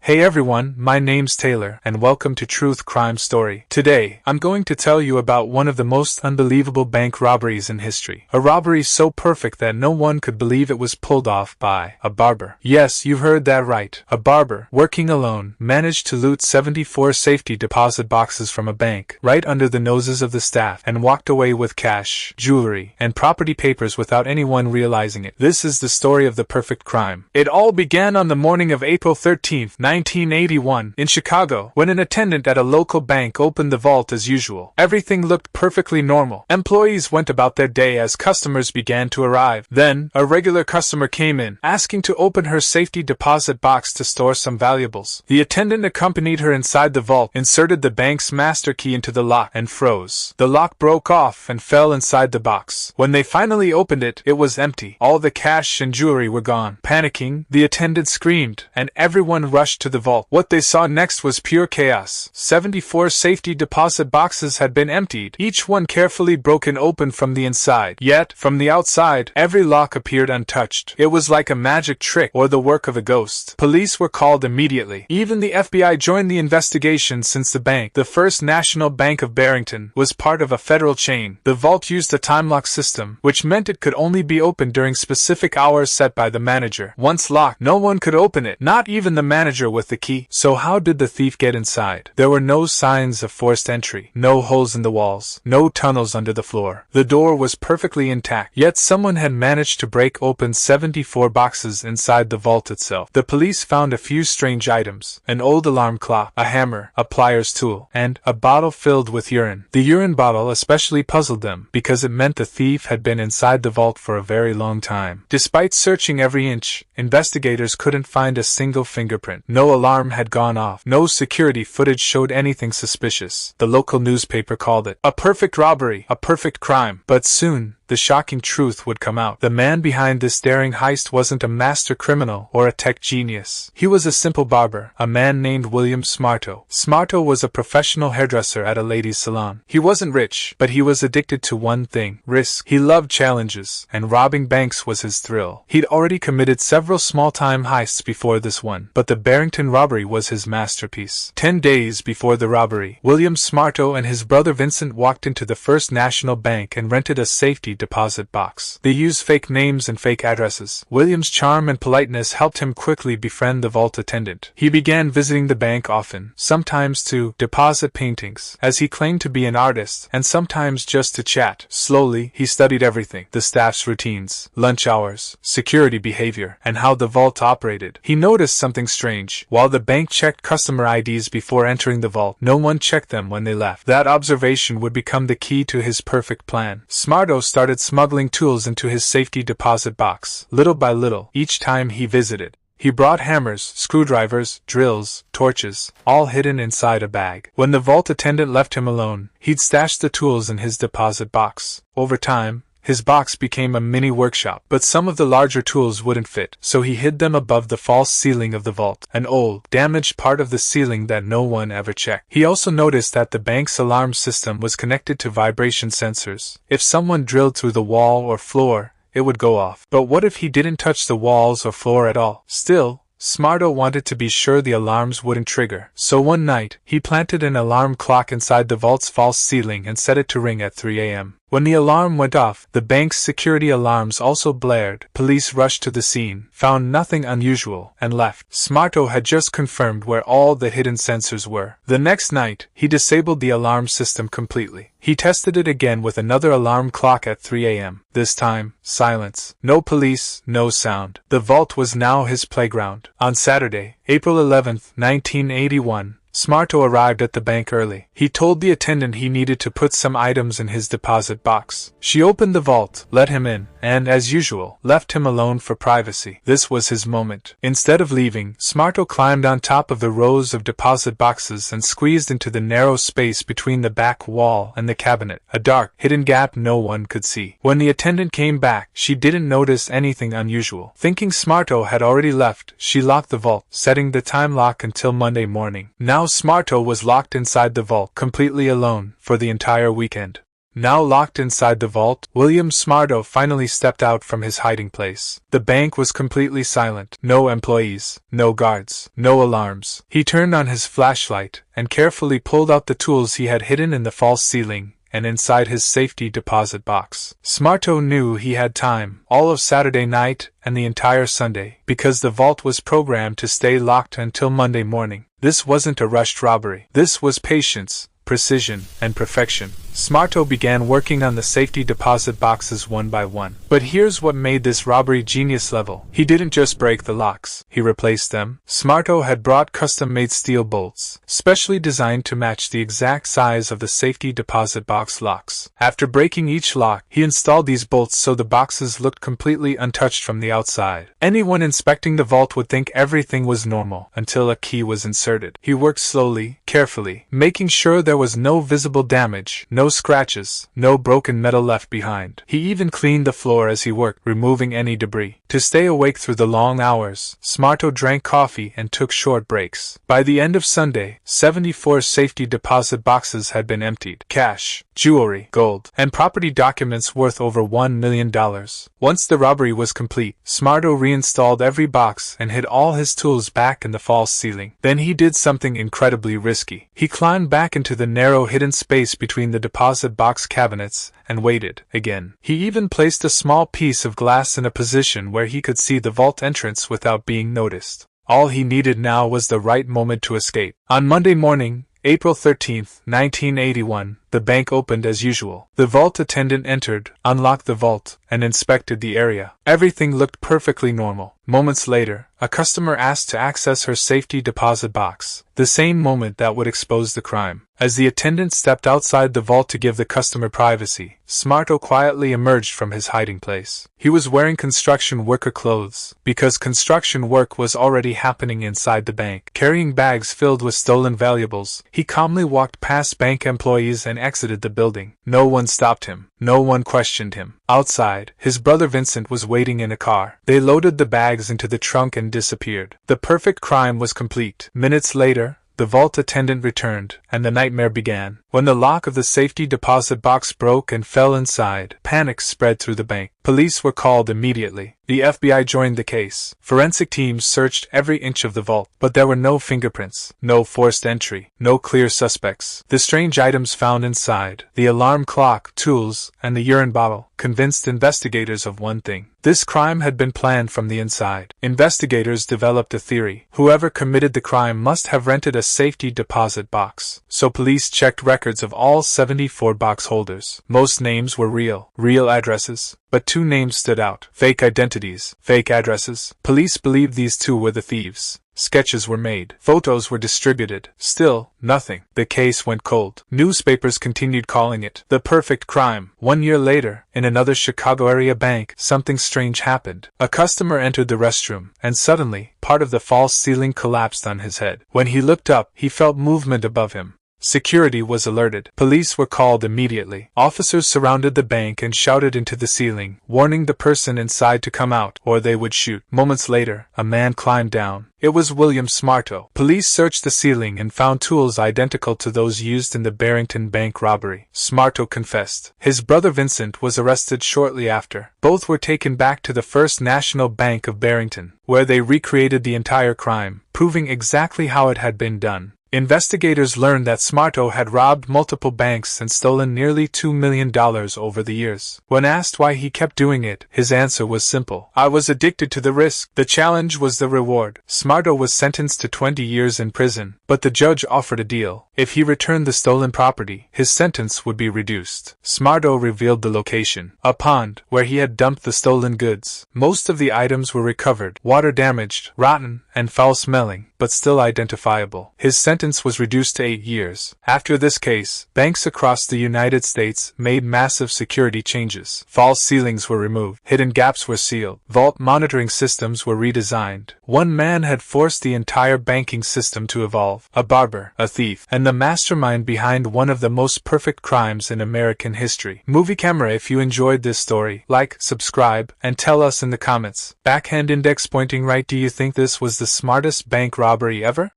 Hey everyone, my name's Taylor, and welcome to Truth Crime Story. Today, I'm going to tell you about one of the most unbelievable bank robberies in history. A robbery so perfect that no one could believe it was pulled off by a barber. Yes, you heard that right. A barber, working alone, managed to loot 74 safety deposit boxes from a bank, right under the noses of the staff, and walked away with cash, jewelry, and property papers without anyone realizing it. This is the story of the perfect crime. It all began on the morning of April 13th, 1981, in Chicago, when an attendant at a local bank opened the vault as usual. Everything looked perfectly normal. Employees went about their day as customers began to arrive. Then, a regular customer came in, asking to open her safety deposit box to store some valuables. The attendant accompanied her inside the vault, inserted the bank's master key into the lock, and froze. The lock broke off and fell inside the box. When they finally opened it, it was empty. All the cash and jewelry were gone. Panicking, the attendant screamed, and everyone rushed to the vault. What they saw next was pure chaos. 74 safety deposit boxes had been emptied, each one carefully broken open from the inside. Yet, from the outside, every lock appeared untouched. It was like a magic trick or the work of a ghost. Police were called immediately. Even the FBI joined the investigation since the bank, the First National Bank of Barrington, was part of a federal chain. The vault used a time lock system, which meant it could only be opened during specific hours set by the manager. Once locked, no one could open it, not even the manager with the key. So how did the thief get inside? There were no signs of forced entry, no holes in the walls, no tunnels under the floor. The door was perfectly intact, yet someone had managed to break open 74 boxes inside the vault itself. The police found a few strange items: an old alarm clock, a hammer, a pliers tool, and a bottle filled with urine. The urine bottle especially puzzled them, because it meant the thief had been inside the vault for a very long time. Despite searching every inch, investigators couldn't find a single fingerprint. No alarm had gone off. No security footage showed anything suspicious. The local newspaper called it a perfect robbery, a perfect crime. But soon, the shocking truth would come out. The man behind this daring heist wasn't a master criminal or a tech genius. He was a simple barber, a man named William Smarto. Smarto was a professional hairdresser at a ladies' salon. He wasn't rich, but he was addicted to one thing: risk. He loved challenges, and robbing banks was his thrill. He'd already committed several small-time heists before this one, but the Barrington robbery was his masterpiece. 10 days before the robbery, William Smarto and his brother Vincent walked into the First National Bank and rented a safety deposit box. They used fake names and fake addresses. William's charm and politeness helped him quickly befriend the vault attendant. He began visiting the bank often, sometimes to deposit paintings, as he claimed to be an artist, and sometimes just to chat. Slowly, he studied everything: the staff's routines, lunch hours, security behavior, and how the vault operated. He noticed something strange. While the bank checked customer IDs before entering the vault, no one checked them when they left. That observation would become the key to his perfect plan. Smarto started smuggling tools into his safety deposit box. Little by little, each time he visited, he brought hammers, screwdrivers, drills, torches, all hidden inside a bag. When the vault attendant left him alone, he'd stash the tools in his deposit box. Over time, his box became a mini workshop, but some of the larger tools wouldn't fit, so he hid them above the false ceiling of the vault, an old, damaged part of the ceiling that no one ever checked. He also noticed that the bank's alarm system was connected to vibration sensors. If someone drilled through the wall or floor, it would go off. But what if he didn't touch the walls or floor at all? Still, Smarto wanted to be sure the alarms wouldn't trigger. So one night, he planted an alarm clock inside the vault's false ceiling and set it to ring at 3 a.m. When the alarm went off, the bank's security alarms also blared. Police rushed to the scene, found nothing unusual, and left. Smarto had just confirmed where all the hidden sensors were. The next night, he disabled the alarm system completely. He tested it again with another alarm clock at 3 a.m. This time, silence. No police, no sound. The vault was now his playground. On Saturday, April 11th, 1981, Smarto arrived at the bank early. He told the attendant he needed to put some items in his deposit box. She opened the vault, let him in, and, as usual, left him alone for privacy. This was his moment. Instead of leaving, Smarto climbed on top of the rows of deposit boxes and squeezed into the narrow space between the back wall and the cabinet, a dark, hidden gap no one could see. When the attendant came back, she didn't notice anything unusual. Thinking Smarto had already left, she locked the vault, setting the time lock until Monday morning. Now Smarto was locked inside the vault, completely alone, for the entire weekend. Now locked inside the vault, William Smarto finally stepped out from his hiding place. The bank was completely silent. No employees, no guards, no alarms. He turned on his flashlight and carefully pulled out the tools he had hidden in the false ceiling and inside his safety deposit box. Smarto knew he had time, all of Saturday night and the entire Sunday, because the vault was programmed to stay locked until Monday morning. This wasn't a rushed robbery. This was patience, precision, and perfection. Smarto began working on the safety deposit boxes one by one. But here's what made this robbery genius level. He didn't just break the locks, he replaced them. Smarto had brought custom-made steel bolts, specially designed to match the exact size of the safety deposit box locks. After breaking each lock, he installed these bolts so the boxes looked completely untouched from the outside. Anyone inspecting the vault would think everything was normal until a key was inserted. He worked slowly, carefully, making sure there was no visible damage, no scratches, no broken metal left behind. He even cleaned the floor as he worked, removing any debris. To stay awake through the long hours, Smarto drank coffee and took short breaks. By the end of Sunday, 74 safety deposit boxes had been emptied. Cash, jewelry, gold, and property documents worth over $1 million. Once the robbery was complete, Smarto reinstalled every box and hid all his tools back in the false ceiling. Then he did something incredibly risky. He climbed back into the narrow hidden space between the deposit box cabinets and waited again. He even placed a small piece of glass in a position where he could see the vault entrance without being noticed. All he needed now was the right moment to escape. On Monday morning, April 13, 1981, the bank opened as usual. The vault attendant entered, unlocked the vault, and inspected the area. Everything looked perfectly normal. Moments later, a customer asked to access her safety deposit box, the same moment that would expose the crime. As the attendant stepped outside the vault to give the customer privacy, Smarto quietly emerged from his hiding place. He was wearing construction worker clothes, because construction work was already happening inside the bank. Carrying bags filled with stolen valuables, he calmly walked past bank employees and exited the building. No one stopped him. No one questioned him. Outside, his brother Vincent was waiting in a car. They loaded the bags into the trunk and disappeared. The perfect crime was complete. Minutes later, the vault attendant returned, and the nightmare began. When the lock of the safety deposit box broke and fell inside, panic spread through the bank. Police were called immediately. The FBI joined the case. Forensic teams searched every inch of the vault, but there were no fingerprints, no forced entry, no clear suspects. The strange items found inside, the alarm clock, tools, and the urine bottle, convinced investigators of one thing. This crime had been planned from the inside. Investigators developed a theory. Whoever committed the crime must have rented a safety deposit box. So police checked records of all 74 box holders. Most names were real addresses. But two names stood out. Fake identities, fake addresses. Police believed these two were the thieves. Sketches were made. Photos were distributed. Still, nothing. The case went cold. Newspapers continued calling it the perfect crime. 1 year later, in another Chicago area bank, something strange happened. A customer entered the restroom, and suddenly, part of the false ceiling collapsed on his head. When he looked up, he felt movement above him. Security was alerted. Police were called immediately. Officers surrounded the bank and shouted into the ceiling, warning the person inside to come out, or they would shoot. Moments later, a man climbed down. It was William Smarto. Police searched the ceiling and found tools identical to those used in the Barrington Bank robbery. Smarto confessed. His brother Vincent was arrested shortly after. Both were taken back to the First National Bank of Barrington, where they recreated the entire crime, proving exactly how it had been done. Investigators learned that Smarto had robbed multiple banks and stolen nearly $2 million over the years. When asked why he kept doing it, his answer was simple. I was addicted to the risk. The challenge was the reward. Smarto was sentenced to 20 years in prison, but the judge offered a deal. If he returned the stolen property, his sentence would be reduced. Smarto revealed the location, a pond where he had dumped the stolen goods. Most of the items were recovered, water damaged, rotten, and foul-smelling, but still identifiable. His sentence was reduced to 8 years. After this case, banks across the United States made massive security changes. False ceilings were removed, hidden gaps were sealed, vault monitoring systems were redesigned. One man had forced the entire banking system to evolve. A barber, a thief, and the mastermind behind one of the most perfect crimes in American history. Movie Camera, if you enjoyed this story, like, subscribe, and tell us in the comments. Backhand index pointing right. Do you think this was the smartest bank robbery ever?